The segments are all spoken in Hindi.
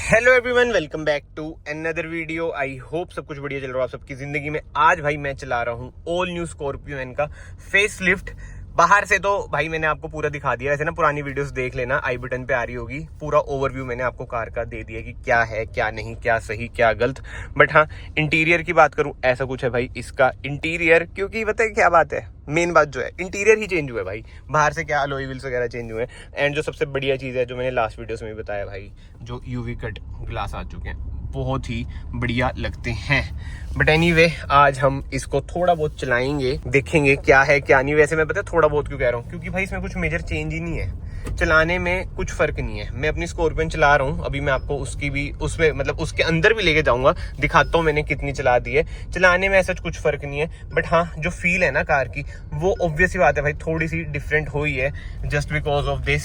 Hello everyone, welcome back to another video. I hope सब कुछ बढ़िया चल रहा है आप सबकी जिंदगी में। आज भाई मैं चला रहा हूँ ऑल न्यू स्कॉर्पियो एन का फेस लिफ्ट। बाहर से तो भाई मैंने आपको पूरा दिखा दिया, वैसे ना पुरानी वीडियोस देख लेना, आई बटन पे आ रही होगी। पूरा ओवरव्यू मैंने आपको कार का दे दिया कि क्या है क्या नहीं, क्या सही क्या गलत। बट हाँ, इंटीरियर की बात करूं, ऐसा कुछ है भाई इसका इंटीरियर। क्योंकि पता है क्या बात है, मेन बात जो है इंटीरियर ही चेंज हुआ है भाई। बाहर से क्या अलॉय व्हील्स वगैरह चेंज हुए हैं। एंड जो सबसे बढ़िया चीज़ है जो मैंने लास्ट वीडियोस में भी बताया भाई, जो यूवी कट ग्लास आ चुके हैं, बहुत ही बढ़िया लगते हैं। बट एनीवे, आज हम इसको थोड़ा बहुत चलाएंगे, देखेंगे क्या है क्या नहीं। वैसे मैं पता है थोड़ा बहुत क्यों कह रहा हूँ, क्योंकि भाई इसमें कुछ मेजर चेंज ही नहीं है, चलाने में कुछ फर्क नहीं है। मैं अपनी स्कॉर्पियो चला रहा हूँ, अभी मैं आपको उसकी भी उसमें मतलब उसके अंदर भी लेके जाऊंगा, दिखाता हूँ मैंने कितनी चला दी है। चलाने में ऐसा कुछ फर्क नहीं है, बट हाँ जो फील है ना कार की, वो ऑब्वियस ही बात है भाई थोड़ी सी डिफरेंट हुई है, जस्ट बिकॉज ऑफ दिस,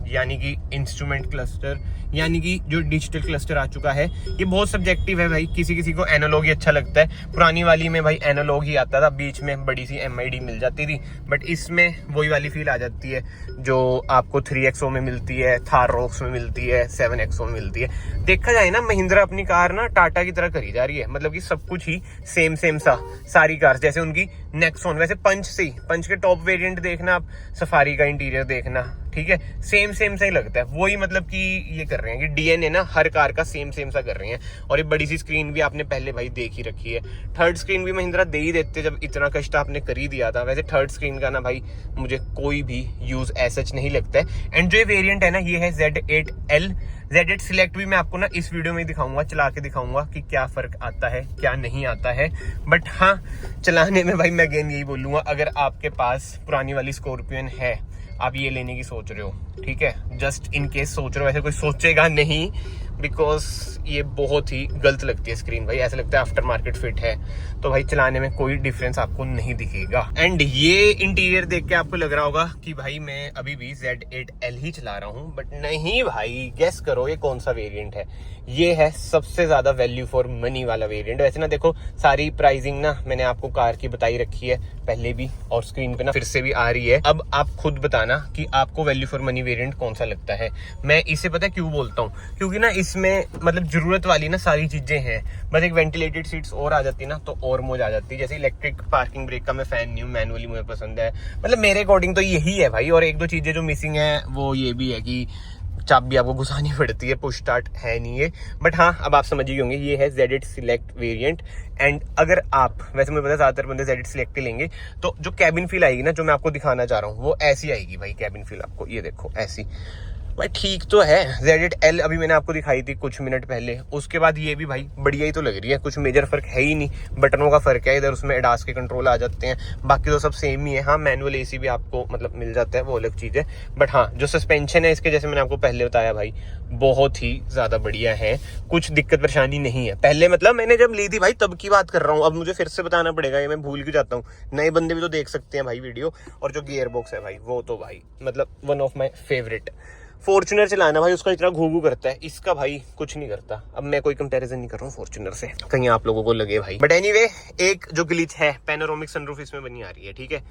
यानी कि इंस्ट्रूमेंट क्लस्टर, यानी कि जो डिजिटल क्लस्टर आ चुका है। ये बहुत सब्जेक्टिव है भाई, किसी किसी को एनालॉग ही अच्छा लगता है। पुरानी वाली में भाई एनालॉग ही आता था, बीच में बड़ी सी MID मिल जाती थी। बट इसमें वही वाली फील आ जाती है जो आपको 3XO में मिलती है, थार रॉक्स में मिलती है, 7XO में मिलती है। देखा जाए ना, महिंद्रा अपनी कार ना टाटा की तरह करी जा रही है, मतलब कि सब कुछ ही सेम सा सारी कार। जैसे उनकी नेक्सॉन, वैसे पंच के टॉप वेरिएंट देखना आप, सफारी का इंटीरियर देखना, ठीक है, सेम सा ही लगता है। वही मतलब कि ये कर रहे हैं कि DNA ना हर कार का सेम सा कर रहे हैं। और ये बड़ी सी स्क्रीन भी आपने पहले भाई देख ही रखी है। थर्ड स्क्रीन भी महिंद्रा दे ही देते जब इतना कष्ट आपने कर ही दिया था। वैसे थर्ड स्क्रीन का ना भाई मुझे कोई भी यूज ऐसा नहीं लगता है। एंड जो ये वेरिएंट है ना, ये है Z8L। Z8 सिलेक्ट भी मैं आपको ना इस वीडियो में दिखाऊंगा, चला के दिखाऊंगा कि क्या फर्क आता है क्या नहीं आता है। बट हाँ, चलाने में भाई मैं अगेन यही बोलूंगा, अगर आपके पास पुरानी वाली स्कॉर्पियन है, आप ये लेने की सोच रहे हो, ठीक है, जस्ट इन केस सोच रहे हो, वैसे कोई सोचेगा नहीं, बिकॉज ये बहुत ही गलत लगती है स्क्रीन भाई, ऐसा लगता है आफ्टर मार्केट फिट है। तो भाई चलाने में कोई डिफरेंस आपको नहीं दिखेगा। एंड ये इंटीरियर देख के आपको लग रहा होगा कि भाई मैं अभी भी Z8L ही चला रहा हूँ, बट नहीं भाई, गेस करो ये कौन सा वेरिएंट है। ये है सबसे ज्यादा वैल्यू फॉर मनी वाला वेरिएंट। वैसे ना देखो, सारी प्राइसिंग ना मैंने आपको कार की बताई रखी है पहले भी, और स्क्रीन पे ना फिर से भी आ रही है। अब आप खुद बताना कि आपको वैल्यू फॉर मनी वेरिएंट कौन सा लगता है। मैं इसे पता है क्यों बोलता हूँ, क्योंकि ना इसमें मतलब जरूरत वाली ना सारी चीजें हैं। बस एक वेंटिलेटेड सीट्स और आ जाती ना तो और मौज आ जाती। जैसे इलेक्ट्रिक पार्किंग ब्रेक का मैं फैन नहीं हूँ, मैनुअली मुझे पसंद है, मतलब मेरे अकॉर्डिंग तो यही है भाई। और एक दो चीजें जो मिसिंग है वो ये भी है कि चाबी आपको घुसानी पड़ती है, पुश स्टार्ट है नहीं है। बट हाँ, अब आप समझ ही होंगे, ये है Z8 सिलेक्ट वेरिएंट। एंड अगर आप, वैसे मुझे पता है ज्यादातर बंदे Z8 सिलेक्ट ही लेंगे, तो जो कैबिन फील आएगी ना, जो मैं आपको दिखाना चाह रहा हूँ, वो ऐसी आएगी भाई कैबिन फील आपको। ये देखो ऐसी भाई, ठीक तो है। Z8L अभी मैंने आपको दिखाई थी कुछ मिनट पहले, उसके बाद ये भी भाई बढ़िया ही तो लग रही है, कुछ मेजर फर्क है ही नहीं। बटनों का फर्क है, इधर उसमें एडास के कंट्रोल आ जाते हैं, बाकी तो सब सेम ही है। हाँ, मैनुअल AC भी आपको मतलब मिल जाता है, वो अलग चीज है। बट हाँ, जो सस्पेंशन है इसके, जैसे मैंने आपको पहले बताया भाई, बहुत ही ज्यादा बढ़िया है, कुछ दिक्कत परेशानी नहीं है। पहले मतलब मैंने जब ली थी भाई तब की बात कर रहा हूँ, अब मुझे फिर से बताना पड़ेगा, ये मैं भूल क्यों जाता हूँ। नए बंदे भी तो देख सकते हैं भाई वीडियो। और जो गियर बॉक्स है भाई, वो तो भाई मतलब one of my favourite. Fortuner चलाना भाई, उसका इतना घू करता है, इसका भाई कुछ नहीं करता। अब मैं कोई कंपैरिजन नहीं कर रहा हूँ फॉर्च्यूनर से, कहीं आप लोगों को लगे भाई। बट एनीवे, एक जो ग्लिच है, पैनोरामिक सनरूफ इसमें बनी आ रही है, ठीक है,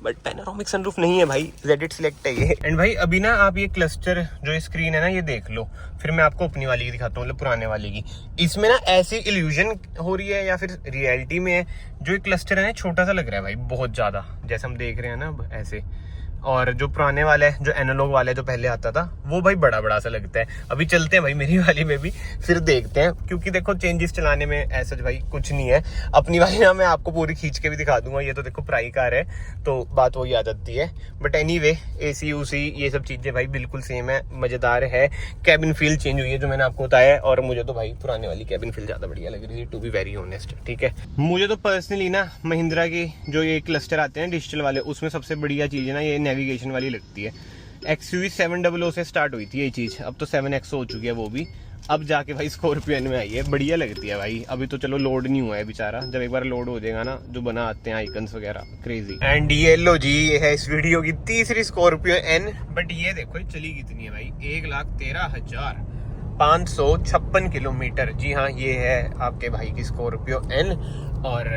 बट पैनोरामिक सनरूफ नहीं है भाई, Z8 सिलेक्ट है ये। एंड भाई अभी ना आप ये क्लस्टर, जो ये स्क्रीन है ना, ये देख लो, फिर मैं आपको अपनी वाली की दिखाता हूँ, मतलब पुराने वाले की। इसमें ना ऐसी इल्यूजन हो रही है या फिर रियलिटी में जो ये क्लस्टर है ना, छोटा सा लग रहा है भाई, बहुत ज्यादा, जैसे हम देख रहे हैं ना ऐसे। और जो पुराने वाला है, जो एनालॉग वाला है, जो पहले आता था, वो भाई बड़ा सा लगता है। अभी चलते हैं भाई मेरी वाली में भी, फिर देखते हैं, क्योंकि देखो चेंजेस चलाने में ऐसा भाई कुछ नहीं है। अपनी वाली ना मैं आपको पूरी खींच के भी दिखा दूंगा, ये तो देखो प्राई कार है तो बात वही आ जाती है। बट एनीवे, AC UC ये सब चीजें भाई बिल्कुल सेम है, मजेदार है। कैबिन फील चेंज हुई है जो मैंने आपको बताया, और मुझे तो भाई पुराने वाली कैबिन फील ज्यादा बढ़िया लग रही थी, टू बी वेरी ऑनेस्ट, ठीक है। मुझे तो पर्सनली ना महिंद्रा के जो ये क्लस्टर आते हैं डिजिटल वाले, उसमें सबसे बढ़िया चीज है ना, ये नेविगेशन वाली लगती है। XUV 700 से स्टार्ट हुई थी ये चीज, अब तो 7XO हो चुकी है वो भी, अब जाके भाई स्कॉर्पियो में आई है, बढ़िया लगती है भाई। अभी तो चलो लोड नहीं हुआ है बेचारा, जब एक बार लोड हो जाएगा ना, जो बना आते हैं आइकन्स वगैरह, क्रेजी। एंड ये लो जी, ये है इस वीडियो की तीसरी स्कॉर्पियो N। बट ये देखो चली कितनी है भाई, 1,13,556 किलोमीटर। जी हाँ, ये है आपके भाई की स्कॉर्पियो N, और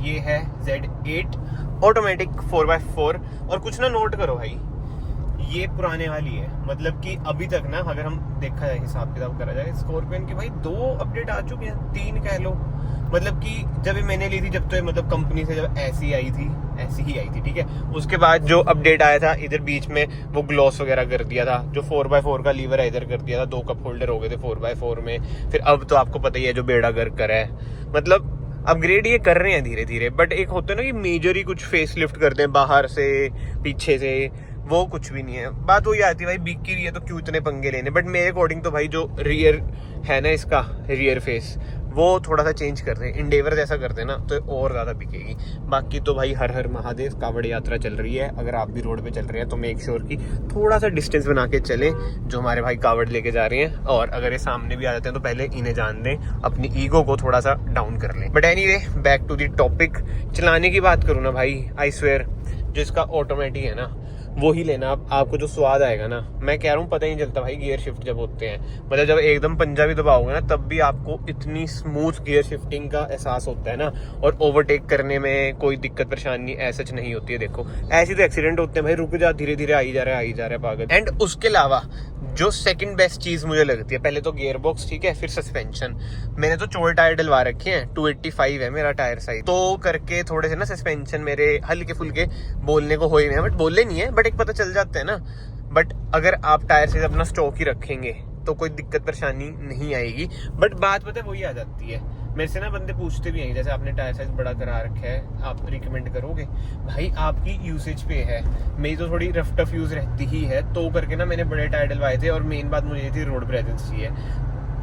ये है Z8 ऑटोमेटिक 4x4। और कुछ ना नोट करो भाई, ये पुराने वाली है, मतलब कि अभी तक ना अगर हम देखा जाए, हिसाब किताब करा जाए, स्कॉर्पियन के भाई 2 अपडेट आ चुके हैं, 3 कह लो। मतलब कि जब ये मैंने ली थी, जब तो ये मतलब कंपनी से जब ऐसी ही आई थी, ठीक है। उसके बाद जो अपडेट आया था, इधर बीच में वो ग्लॉस वगैरह कर दिया था, जो 4x4 का लीवर है इधर कर दिया था, 2 कप होल्डर हो गए थे 4x4 में। फिर अब तो आपको पता ही है जो बेड़ा गर्क करा है, मतलब अपग्रेड ये कर रहे हैं धीरे धीरे। बट एक होता है ना कि मेजर ही कुछ फेस लिफ्ट करते हैं बाहर से पीछे से, वो कुछ भी नहीं है। बात वही आती है भाई, बिक की रही है तो क्यों इतने पंगे लेने। बट मेरे अकॉर्डिंग तो भाई जो रियर है ना, इसका रियर फेस वो थोड़ा सा चेंज कर रहे हैं, इंडेवर जैसा करते हैं ना तो और ज़्यादा बिकेगी। बाकी तो भाई हर हर महादेव, कावड़ यात्रा चल रही है। अगर आप भी रोड पे चल रहे हैं तो मेक श्योर कि थोड़ा सा डिस्टेंस बना के चलें जो हमारे भाई कावड़ लेके जा रहे हैं। और अगर ये सामने भी आ जाते हैं तो पहले इन्हें जान दें, अपनी ईगो को थोड़ा सा डाउन कर लें। But anyway, back to the topic. चलाने की बात करूँ ना भाई, आई स्वेयर जो इसका ऑटोमेटिक है ना, वो ही लेना। आपको जो स्वाद आएगा ना, मैं कह रहा हूँ, पता ही नहीं चलता भाई गियर शिफ्ट जब होते हैं। मतलब जब एकदम पंजा भी दबाओगे ना, तब भी आपको इतनी स्मूथ गियर शिफ्टिंग का एहसास होता है ना। और ओवरटेक करने में कोई दिक्कत परेशानी ऐसा नहीं होती है। देखो ऐसे तो एक्सीडेंट होते हैं भाई, रुक जा, धीरे धीरे आई जा रहा है पागल। एंड उसके अलावा जो सेकंड बेस्ट चीज मुझे लगती है, पहले तो गियर बॉक्स, ठीक है, फिर सस्पेंशन। मैंने तो चोर टायर डलवा रखे हैं, 285 है मेरा टायर साइज, तो करके थोड़े से ना सस्पेंशन मेरे हल्के फुल्के बोलने को हो ही हैं, बट बोलने नहीं है, बट एक पता चल जाता है ना। बट अगर आप टायर साइज अपना स्टॉक ही रखेंगे तो कोई दिक्कत परेशानी नहीं आएगी। बट बात पता है वही आ जाती है, मेरे से ना बंदे पूछते भी हैं, जैसे आपने टायर साइज बड़ा करा रखा है, आप रिकमेंड करोगे? भाई आपकी यूसेज पे है, मेरी तो थोड़ी रफ टफ यूज रहती ही है, तो करके ना मैंने बड़े टायर डलवाए थे। और मेन बात मुझे ये थी, रोड प्रेजेंस चाहिए।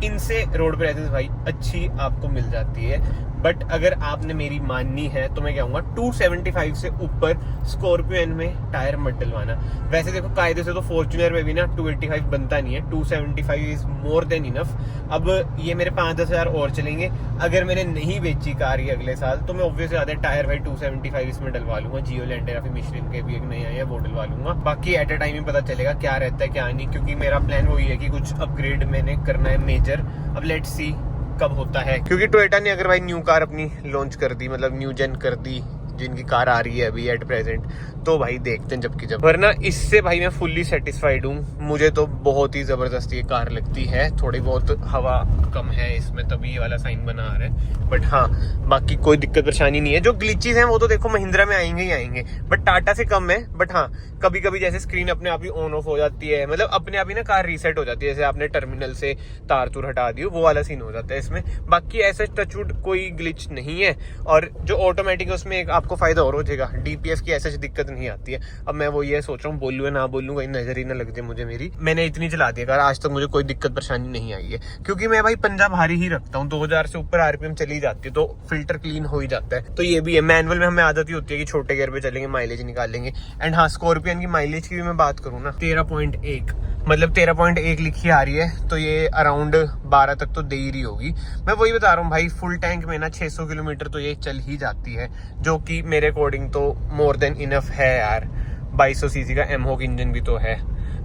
इनसे रोड प्रेजेंस भाई अच्छी आपको मिल जाती है। बट अगर आपने मेरी माननी है तो मैं कहूँगा 275 से ऊपर स्कॉर्पियन में टायर मत डलवाना। वैसे देखो कायदे से तो फॉर्च्यूनर में भी ना 285 बनता नहीं है, 275 इज मोर देन इनफ। अब ये मेरे 5-10 हज़ार और चलेंगे। अगर मैंने नहीं बेची कार ये अगले साल, तो मैं ऑब्वियसली आधे टायर भाई 275 इसमें डलवा लूंगा। जियो लैंडर या फिर मिशलिन के भी एक नए आए हैं, वो डलवा लूंगा। बाकी एट अ टाइम ही पता चलेगा क्या रहता है क्या नहीं, क्योंकि मेरा प्लान वही है कि कुछ अपग्रेड मैंने करना है मेजर। अब लेट्स सी कब होता है, क्योंकि टोयोटा ने अगर भाई न्यू कार अपनी लॉन्च कर दी, मतलब न्यू जेन कर दी, जिनकी कार आ रही है अभी एट प्रेजेंट, तो भाई देखते हैं जबकि जब। वरना इससे भाई मैं फुल्ली सेटिस्फाइड हूँ। मुझे तो बहुत ही जबरदस्त ये कार लगती है। थोड़ी बहुत हवा कम है इसमें, तभी ये वाला साइन बना आ रहा है। बट हाँ, बाकी कोई दिक्कत परेशानी नहीं है। जो ग्लिचेस हैं वो तो देखो महिंद्रा में आएंगे ही आएंगे, बट टाटा से कम है। बट हाँ, कभी कभी जैसे स्क्रीन अपने आप ही ऑन ऑफ हो जाती है, मतलब अपने आप ही ना कार रीसेट हो जाती है, जैसे आपने टर्मिनल से तार तुर हटा दी, वो वाला सीन हो जाता है इसमें। बाकी ऐसे टचवुड कोई ग्लिच नहीं है। और जो ऑटोमेटिक है उसमें एक आपको फायदा और हो जाएगा, डीपीएस की ऐसी दिक्कत नहीं आती है। अब मैं वो ये सोच रहा हूँ, बोलूँ या ना बोलूँ, कहीं नजर ही ना लग जाए मुझे मेरी। मैंने इतनी चला दी कार, आज तक मुझे कोई दिक्कत परेशानी नहीं आई है, क्योंकि मैं भाई पंजा भारी ही रखता हूँ। 2000 से ऊपर आरपीएम चली जाती है तो फिल्टर क्लीन हो ही जाता है। तो ये भी है, मैनुअल में हमें आदत ही होती है कि छोटे गियर पे चलेंगे, माइलेज निकालेंगे। एंड हाँ, स्कॉर्पियन की माइलेज की भी मैं बात करूँ ना, 13.1, मतलब 13.1 लिखी आ रही है, तो ये अराउंड 12 तक तो दे ही रही होगी। मैं वही बता रहा हूँ भाई, फुल टैंक में ना 600 किलोमीटर तो ये चल ही जाती है, जो कि मेरे अकॉर्डिंग तो मोर देन इनफ है यार। 2200 सीसी का एमहॉक इंजन भी तो है,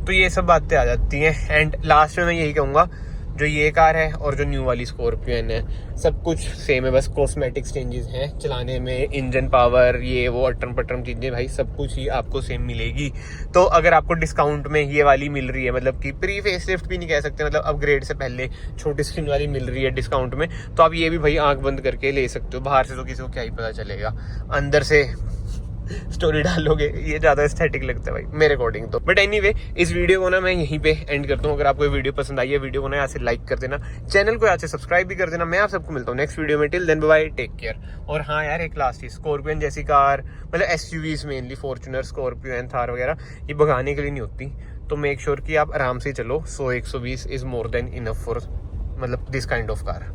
तो ये सब बातें आ जाती हैं। एंड लास्ट में मैं यही कहूँगा, जो ये कार है और जो न्यू वाली स्कॉर्पियन है, सब कुछ सेम है, बस कॉस्मेटिक्स चेंजेस हैं चलाने में, इंजन पावर, ये वो अटरम पटरम चीजें, भाई सब कुछ ही आपको सेम मिलेगी। तो अगर आपको डिस्काउंट में ये वाली मिल रही है, मतलब कि प्री फेस लिफ्ट भी नहीं कह सकते, मतलब अपग्रेड से पहले छोटी स्क्रीन वाली मिल रही है डिस्काउंट में, तो आप ये भी भाई आंख बंद करके ले सकते हो। बाहर से तो किसी को क्या ही पता चलेगा, अंदर से स्टोरी डालोगे, ये ज्यादा एस्थेटिक लगता है भाई मेरे अकॉर्डिंग तो। बट एनीवे, इस वीडियो को ना मैं यहीं पे एंड करता हूँ। अगर आपको ये वीडियो पसंद आई है, वीडियो को ना यहाँ से लाइक कर देना, चैनल को यहाँ से सब्सक्राइब भी कर देना। मैं आप सबको मिलता हूँ नेक्स्ट वीडियो में। Till then bye, take care. और हाँ यार, एक लास्ट चीज, स्कॉर्पियन जैसी कार, मतलब SUVs mainly, Fortuner, Scorpio, Thar वगैरह, ये भगाने के लिए नहीं होती। तो मेक श्योर कि आप आराम से चलो। 100-120 is more than enough for मतलब दिस काइंड ऑफ कार।